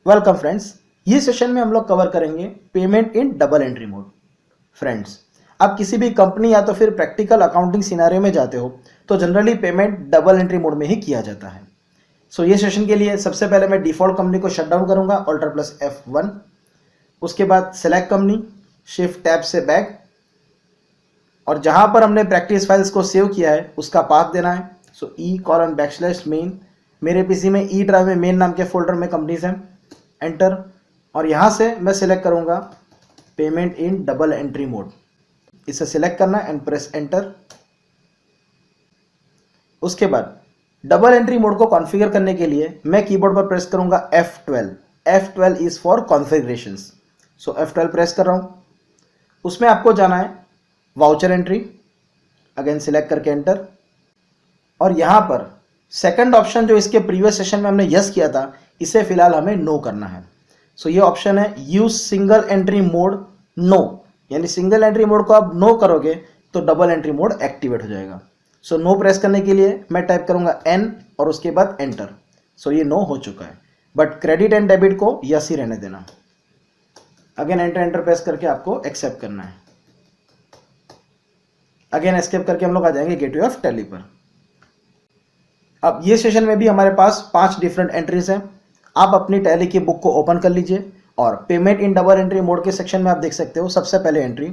Welcome friends. ये session में हम लोग कवर करेंगे payment in double entry mode. Friends, आप किसी भी कंपनी या तो फिर प्रैक्टिकल अकाउंटिंग सिनारियो में जाते हो तो generally payment double entry mode में ही किया जाता है। सो ये सेशन के लिए सबसे पहले मैं डिफॉल्ट कंपनी को शट डाउन करूंगा, ऑल्टर प्लस F1। उसके बाद सेलेक्ट कंपनी, शिफ्ट टैब से बैक, और जहां पर हमने प्रैक्टिस फाइल्स को सेव किया है उसका पाथ देना है। सो E:\main, मेरे पीसी में ई ड्राइव में मेन नाम के फोल्डर में कंपनीज हैं, एंटर। और यहाँ से मैं सिलेक्ट करूँगा payment in double entry mode, इसे सिलेक्ट करना एंड प्रेस एंटर। उसके बाद डबल एंट्री मोड को कॉन्फ़िगर करने के लिए मैं कीबोर्ड पर प्रेस करूँगा F12। F12 is for configurations. So F12 press कर रहा हूँ। उसमें आपको जाना है वाउचर एंट्री, अगेन सिलेक्ट करके एंटर। और यहाँ पर सेकंड ऑप्शन जो इसके प्रीवियस सेशन में हमने यस किया था, इसे फिलहाल हमें नो करना है। सो ये ऑप्शन है use single entry mode no, यानी सिंगल एंट्री मोड को आप नो करोगे तो डबल एंट्री मोड एक्टिवेट हो जाएगा। सो नो प्रेस करने के लिए मैं टाइप करूंगा N और उसके बाद एंटर। सो ये नो हो चुका है, बट क्रेडिट एंड डेबिट को यस ही रहने देना। अगेन एंटर प्रेस करके आपको एक्सेप्ट करना है। अगेन एस्केप करके हम लोग आ जाएंगे गेटवे ऑफ टैली पर। अब ये सेशन में भी हमारे पास 5 डिफरेंट एंट्रीज हैं। आप अपनी टैली की बुक को ओपन कर लीजिए और payment in double entry mode के सेक्शन में आप देख सकते हो सबसे पहले एंट्री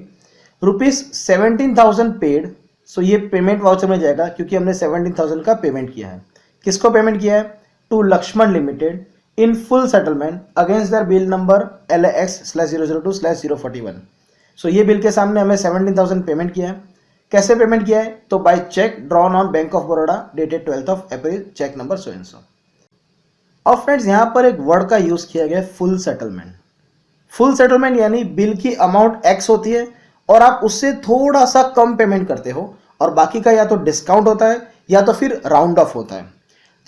₹17,000 पेड। सो ये पेमेंट वाउचर में जाएगा क्योंकि हमने 17,000 का पेमेंट किया है। किसको पेमेंट किया है? To Lakshman limited in full settlement against their bill number LAX/002/041। So ये बिल के सामने हमें 17,000 पेमेंट किया है। कैसे पेमेंट किया है? तो by cheque drawn on bank of Baroda dated 12 April, cheque number so and so. और फ्रेंड्स, यहां पर एक वर्ड का यूज किया गया फुल सेटलमेंट। फुल सेटलमेंट यानी बिल की अमाउंट X होती है और आप उससे थोड़ा सा कम पेमेंट करते हो और बाकी का या तो डिस्काउंट होता है या तो फिर राउंड ऑफ होता है।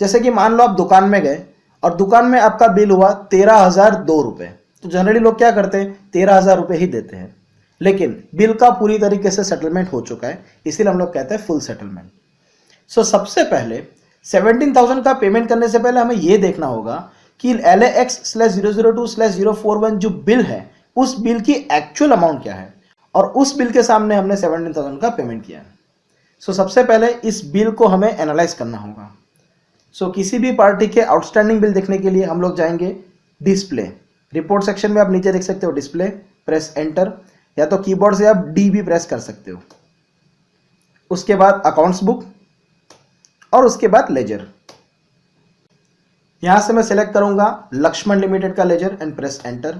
जैसे कि मान लो आप दुकान में गए और दुकान में आपका बिल हुआ 13,002 रुपये, तो जनरली लोग क्या करते हैं, 13,000 रुपये ही देते हैं। लेकिन बिल का पूरी तरीके से सेटलमेंट हो चुका है, इसीलिए हम लोग कहते हैं फुल सेटलमेंट। सो सबसे पहले 17,000 का पेमेंट करने से पहले हमें यह देखना होगा कि LAX/002/041 जो बिल है उस बिल की एक्चुअल अमाउंट क्या है और उस बिल के सामने हमने 17,000 का पेमेंट किया है। सो सबसे पहले इस बिल को हमें एनालाइज करना होगा। सो किसी भी पार्टी के आउटस्टैंडिंग बिल देखने के लिए हम लोग जाएंगे डिस्प्ले, रिपोर्ट सेक्शन में आप नीचे देख सकते हो डिस्प्ले, प्रेस एंटर, या तो कीबोर्ड से आप D भी प्रेस कर सकते हो। उसके बाद अकाउंट्स बुक और उसके बाद लेजर। यहां से मैं सिलेक्ट करूंगा लक्ष्मण लिमिटेड का लेजर एंड प्रेस एंटर।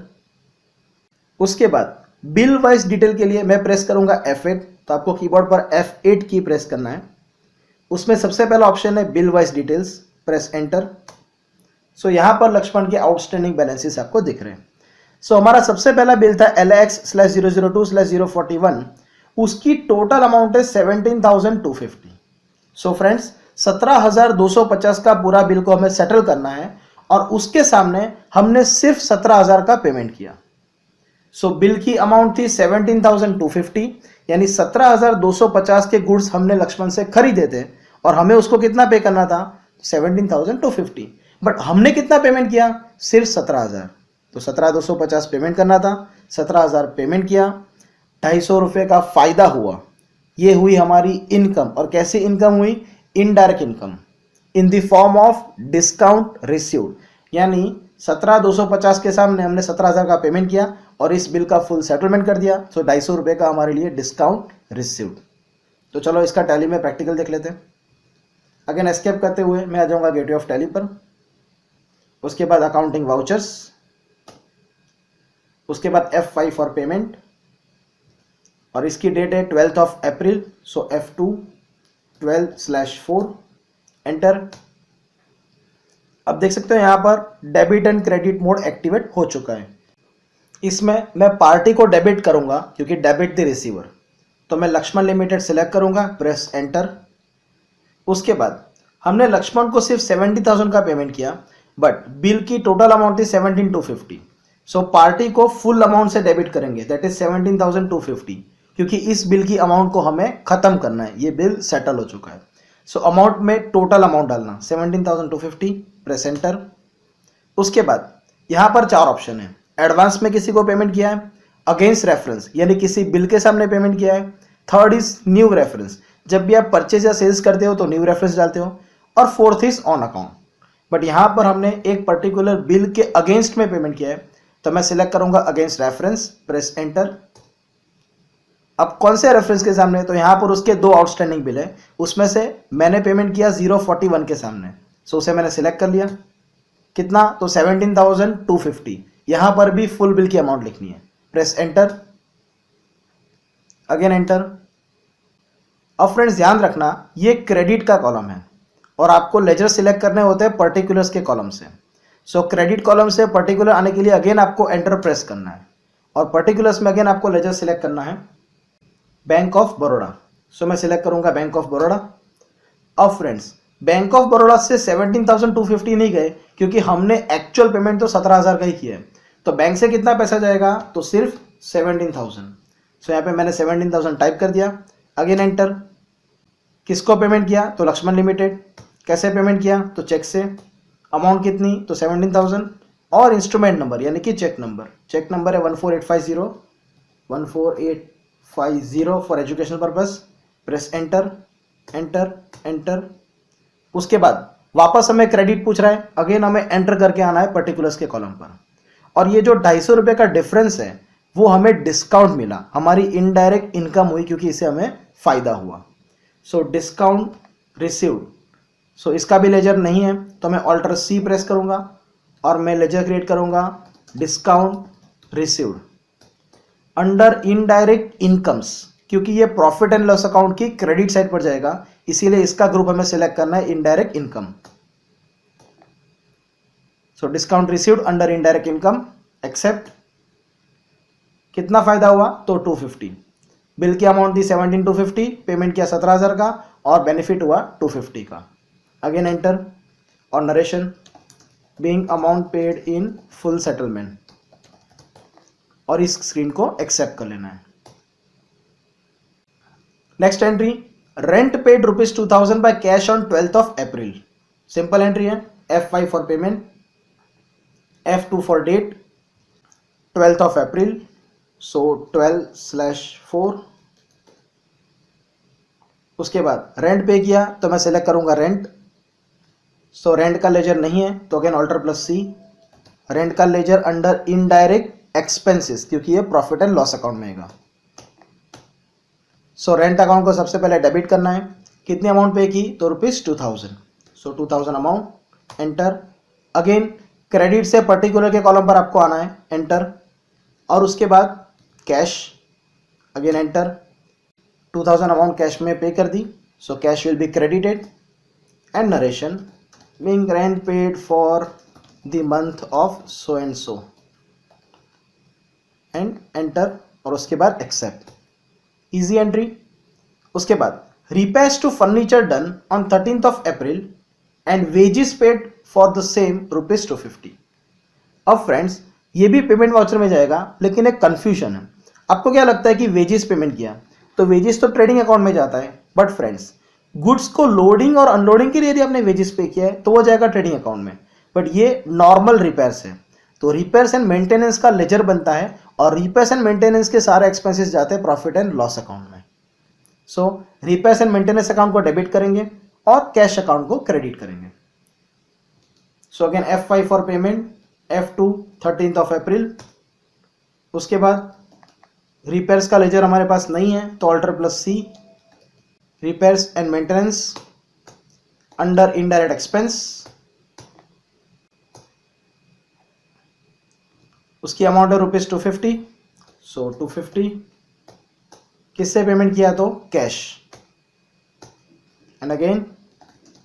उसके बाद बिल वाइज डिटेल के लिए मैं प्रेस करूंगा F8, तो आपको कीबोर्ड पर F8 की प्रेस करना है। उसमें सबसे पहला ऑप्शन है bill wise details, press enter. So यहां पर लक्ष्मण के आउटस्टैंडिंग बैलेंसेस आपको दिख रहे हैं। सो हमारा सबसे पहला बिल था LAX/002/041, उसकी टोटल अमाउंट है 17,250। सो फ्रेंड्स, 17,250 का पूरा बिल को हमें सेटल करना है और उसके सामने हमने सिर्फ 17,000 का पेमेंट किया। सो बिल की अमाउंट थी 17,250, यानी 17,250 के गुड्स हमने लक्ष्मण से खरीदे थे और हमें उसको कितना पे करना था? 17,250। बट हमने कितना पेमेंट किया? सिर्फ 17,000। तो 17,250 पेमेंट करना था, 17,000 पेमेंट किया, 250 रुपये का फायदा हुआ। ये हुई हमारी इनकम। और कैसी इनकम हुई? Indirect income in the form of discount received, यानी 17,250 के सामने हमने 17,000 का पेमेंट किया और इस बिल का फुल सेटलमेंट कर दिया। सो 250 रुपये का हमारे लिए डिस्काउंट रिसीव्ड। तो चलो इसका टैली में प्रैक्टिकल देख लेते हैं। अगेन एस्केप करते हुए मैं आ जाऊंगा गेटवे ऑफ टैली पर। उसके बाद अकाउंटिंग वाउचर्स, उसके बाद F5 फॉर पेमेंट और इसकी डेट है 12 अप्रैल। सो F2 12/4 एंटर। अब देख सकते हो यहां पर debit and credit mode activate हो चुका है। इसमें मैं पार्टी को डेबिट करूंगा क्योंकि डेबिट द रिसीवर, तो मैं लक्ष्मण लिमिटेड सेलेक्ट करूंगा, प्रेस एंटर। उसके बाद हमने लक्ष्मण को सिर्फ 70,000 का पेमेंट किया, बट बिल की टोटल अमाउंट थी 17,250। सो पार्टी को फुल अमाउंट से डेबिट करेंगे, दैट इज 17,250, क्योंकि इस बिल की अमाउंट को हमें खत्म करना है, ये बिल सेटल हो चुका है। सो अमाउंट में टोटल अमाउंट डालना 17,250, प्रेस एंटर। उसके बाद यहाँ पर चार ऑप्शन है। एडवांस में किसी को पेमेंट किया है, अगेंस्ट रेफरेंस यानी किसी बिल के सामने पेमेंट किया है, थर्ड इज न्यू रेफरेंस, जब भी आप परचेज या सेल्स करते हो तो न्यू रेफरेंस डालते हो, और fourth is on account. But यहाँ पर हमने एक पर्टिकुलर बिल के अगेंस्ट में पेमेंट किया है, तो मैं सिलेक्ट करूंगा अगेंस्ट रेफरेंस, प्रेस एंटर। अब कौन से रेफरेंस के सामने, तो यहाँ पर उसके दो आउटस्टैंडिंग बिल है, उसमें से मैंने पेमेंट किया 041 के सामने, सो उसे मैंने सिलेक्ट कर लिया। कितना, तो 17,250। यहाँ पर भी फुल बिल की अमाउंट लिखनी है, प्रेस एंटर, अगेन एंटर। अब फ्रेंड्स ध्यान रखना, ये क्रेडिट का कॉलम है और आपको लेजर सिलेक्ट करने होते हैं पर्टिकुलर्स के कॉलम से। सो क्रेडिट कॉलम से पर्टिकुलर आने के लिए अगेन आपको एंटर प्रेस करना है, और पर्टिकुलर्स में अगेन आपको लेजर सिलेक्ट करना है बैंक ऑफ बड़ौदा। सो मैं सिलेक्ट करूंगा बैंक ऑफ बड़ौदा। अब फ्रेंड्स बैंक ऑफ बड़ौदा से 17,250 नहीं गए, क्योंकि हमने एक्चुअल पेमेंट तो 17,000 का ही किया है, तो बैंक से कितना पैसा जाएगा, तो सिर्फ 17,000। सो यहाँ पे मैंने 17,000 टाइप कर दिया, अगेन एंटर। किसको पेमेंट किया, तो लक्ष्मण लिमिटेड। कैसे पेमेंट किया, तो चेक से। अमाउंट कितनी, तो 17,000, और इंस्ट्रूमेंट नंबर यानी कि चेक नंबर है 14850 14850 for education purpose. Press enter enter enter. उसके बाद वापस हमें क्रेडिट पूछ रहा है, अगेन हमें एंटर करके आना है पर्टिकुलर्स के कॉलम पर। और ये जो 250 रुपये का डिफरेंस है वो हमें डिस्काउंट मिला, हमारी इनडायरेक्ट इनकम हुई, क्योंकि इससे हमें फायदा हुआ। सो डिस्काउंट रिसीव्ड। सो इसका भी लेजर नहीं है, तो मैं ऑल्टर सी प्रेस करूंगा और मैं लेजर क्रिएट करूंगा discount received under indirect incomes, क्योंकि ये प्रॉफिट एंड लॉस अकाउंट की क्रेडिट साइड पर जाएगा, इसीलिए इसका ग्रुप हमें सिलेक्ट करना है indirect income. So discount received under indirect income, accept. कितना फायदा हुआ, तो 250। बिल की अमाउंट थी 17,250, पेमेंट किया 17,000 का, और बेनिफिट हुआ 250 का। अगेन एंटर, और narration being amount paid in full settlement, और इस स्क्रीन को एक्सेप्ट कर लेना है। Next entry, rent paid ₹2,000 by cash on 12th of April। Simple entry है। F5 for payment, F2 for date 12th of April, so 12/4। उसके बाद rent पे किया, तो मैं सिलेक्ट करूंगा रेंट। सो रेंट का लेजर नहीं है, तो अगेन ऑल्टर प्लस सी। रेंट का लेजर अंडर इनडायरेक्ट एक्सपेंसेस, क्योंकि ये प्रॉफिट एंड लॉस अकाउंट में आएगा। सो रेंट अकाउंट को सबसे पहले डेबिट करना है। कितनी अमाउंट पे की, तो ₹2,000। So 2,000 amount, enter. Again credit से पर्टिकुलर के कॉलम पर आपको आना है, एंटर। और उसके बाद cash, again enter. 2,000 amount cash में पे कर दी, so cash will be credited. And narration being rent paid for the month of so and so, and enter, और उसके बाद एक्सेप्ट। Easy entry. उसके बाद repairs to furniture done on 13th of April and wages paid for the same ₹250। अब friends ये भी payment voucher में जाएगा, लेकिन एक कंफ्यूजन है। आपको क्या लगता है कि वेजेस पेमेंट किया, तो वेजेस तो ट्रेडिंग अकाउंट में जाता है, बट फ्रेंड्स गुड्स को लोडिंग और अनलोडिंग के लिए यदि आपने वेजेस पे किया है तो वो जाएगा ट्रेडिंग अकाउंट में। बट ये नॉर्मल रिपेयर्स है, तो रिपेयर्स एंड मेंटेनेंस का लेजर बनता है, और रिपेयर्स एंड मेंटेनेंस के सारे एक्सपेंसेस जाते हैं प्रॉफिट एंड लॉस अकाउंट में। सो रिपेयर्स एंड मेंटेनेंस अकाउंट को डेबिट करेंगे और कैश अकाउंट को क्रेडिट करेंगे। सो again F5 for payment, F2 13th of April। उसके बाद रिपेयर्स का लेजर हमारे पास नहीं है, तो alter plus C. Repairs and maintenance under indirect expense, उसकी अमाउंट है ₹250। सो 250 किससे पेमेंट किया, तो cash. And again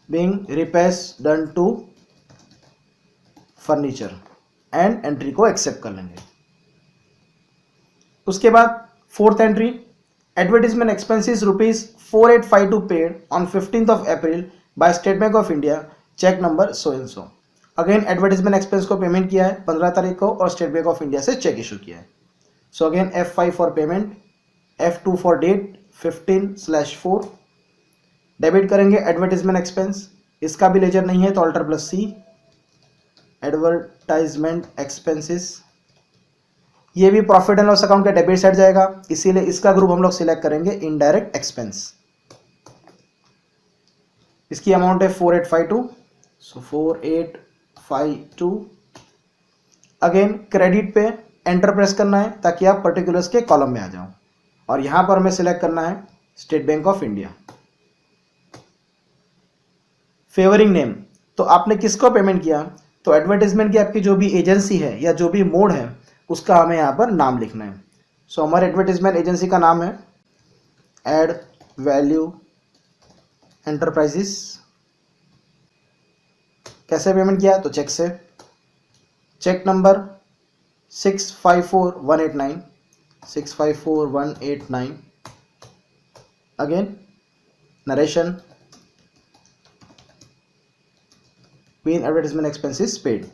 being repairs done to furniture, and entry को एक्सेप्ट कर लेंगे। उसके बाद fourth entry, advertisement expenses ₹4852 paid on 15th of April by State Bank of India, cheque number so and so. Again advertisement expense को payment किया है 15 तारीख को, और स्टेट बैंक ऑफ इंडिया से चेक इशू किया है। So again F5 for payment, F2 for date 15/4। Debit करेंगे एडवर्टीजमेंट एक्सपेंस, इसका भी लेजर नहीं है, तो alter plus C. Advertisement expenses, ये भी प्रॉफिट एंड लॉस अकाउंट के डेबिट साइड जाएगा, इसीलिए इसका ग्रुप हम लोग सिलेक्ट करेंगे इनडायरेक्ट एक्सपेंस। इसकी अमाउंट है 4852, सो 4852। अगेन क्रेडिट पे एंटर प्रेस करना है ताकि आप पर्टिकुलर्स के कॉलम में आ जाओ, और यहां पर हमें सिलेक्ट करना है state Bank of India. Favouring name, तो आपने किसको पेमेंट किया, तो एडवर्टाइजमेंट की आपकी जो भी एजेंसी है या जो भी मोड है उसका हमें यहाँ पर नाम लिखना है। सो हमारे एडवर्टाइजमेंट एजेंसी का नाम है एड वैल्यू एंटरप्राइजेस। कैसे पेमेंट किया, तो चेक से। Cheque number 654189, 654189। Again narration, main advertisement expenses paid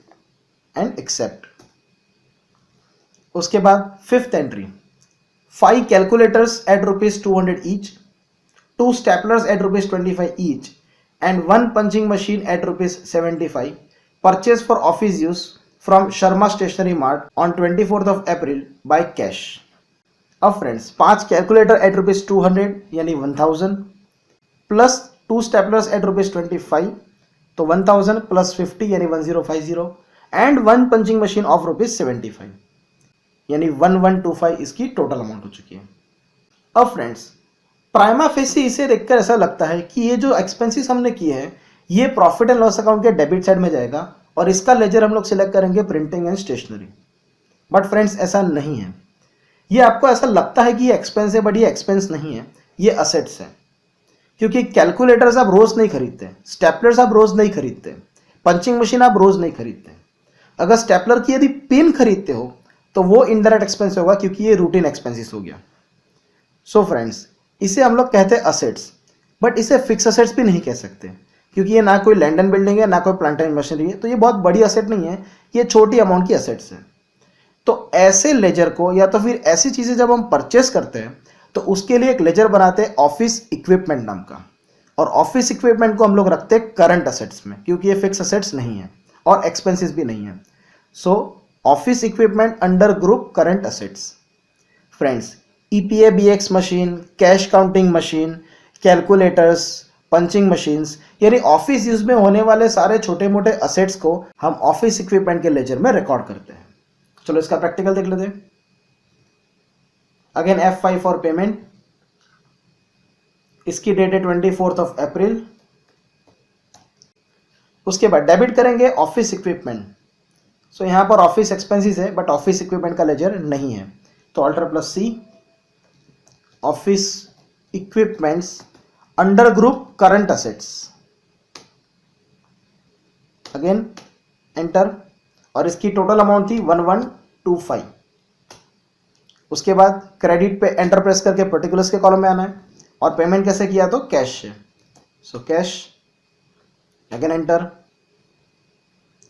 and accept. उसके बाद fifth entry, 5 calculators at ₹200 each, 2 staplers at ₹25 each and 1 punching machine at ₹75 purchased for office use from Sharma Stationery Mart on 24th of April by cash। अब friends 5 calculator eight ₹200 यानी 1000 plus 2 staplers at ₹25 तो 1000 plus 50 यानी 1050 and 1 punching machine of ₹75 यानी 1125 इसकी total amount हो चुकी है। अब फ्रेंड्स प्राइमा फेसी इसे देखकर ऐसा लगता है कि ये जो एक्सपेंसेस हमने किए हैं ये प्रॉफिट एंड लॉस अकाउंट के डेबिट साइड में जाएगा और इसका लेजर हम लोग सिलेक्ट करेंगे printing and stationery. But friends ऐसा नहीं है, ये आपको ऐसा लगता है कि ये एक्सपेंस है, बट ये एक्सपेंस नहीं है, ये असेट्स है। क्योंकि कैलकुलेटर्स आप रोज नहीं खरीदते, स्टेपलर्स आप रोज नहीं खरीदते, पंचिंग मशीन आप रोज नहीं खरीदते। अगर स्टेपलर की यदि पिन खरीदते हो तो वो इनडायरेक्ट एक्सपेंस होगा क्योंकि ये रूटीन एक्सपेंसेस हो गया। सो फ्रेंड्स इसे हम लोग कहते हैं असेट्स, बट इसे फिक्स असेट्स भी नहीं कह सकते क्योंकि ये ना कोई लैंड एंड बिल्डिंग है ना कोई प्लांट एंड मशीनरी है, तो ये बहुत बड़ी असेट नहीं है, ये छोटी अमाउंट की असेट्स है। तो ऐसे लेजर को या तो फिर ऐसी चीज़ें जब हम परचेस करते हैं तो उसके लिए एक लेजर बनाते हैं ऑफिस इक्विपमेंट नाम का, और ऑफिस इक्विपमेंट को हम लोग रखते हैं करंट असेट्स में क्योंकि ये फिक्स असेट्स नहीं है और एक्सपेंसेस भी नहीं है। सो office equipment under group current assets. Friends EPA BX machine, cash counting machine, calculators, punching machines यानी ऑफिस यूज में होने वाले सारे छोटे मोटे असेट्स को हम ऑफिस इक्विपमेंट के लेजर में रिकॉर्ड करते हैं। चलो इसका प्रैक्टिकल देख लेते हैं। अगेन F5 फॉर पेमेंट, इसकी डेट है 24th of April। उसके बाद डेबिट करेंगे ऑफिस इक्विपमेंट। सो यहां पर ऑफिस एक्सपेंसेस है बट ऑफिस इक्विपमेंट का लेजर नहीं है, तो alter plus C office equipments under group current assets. Again enter, और इसकी टोटल अमाउंट थी 1125। उसके बाद क्रेडिट पे एंटर प्रेस करके पर्टिकुलर्स के कॉलम में आना है, और पेमेंट कैसे किया तो कैश से, सो कैश। अगेन एंटर,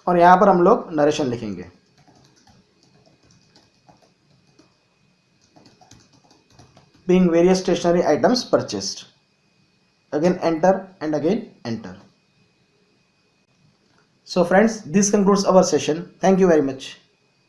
और यहां पर हम लोग नरेशन लिखेंगे being various stationery items purchased। Again enter and again enter। So friends, this concludes our session. Thank you very much।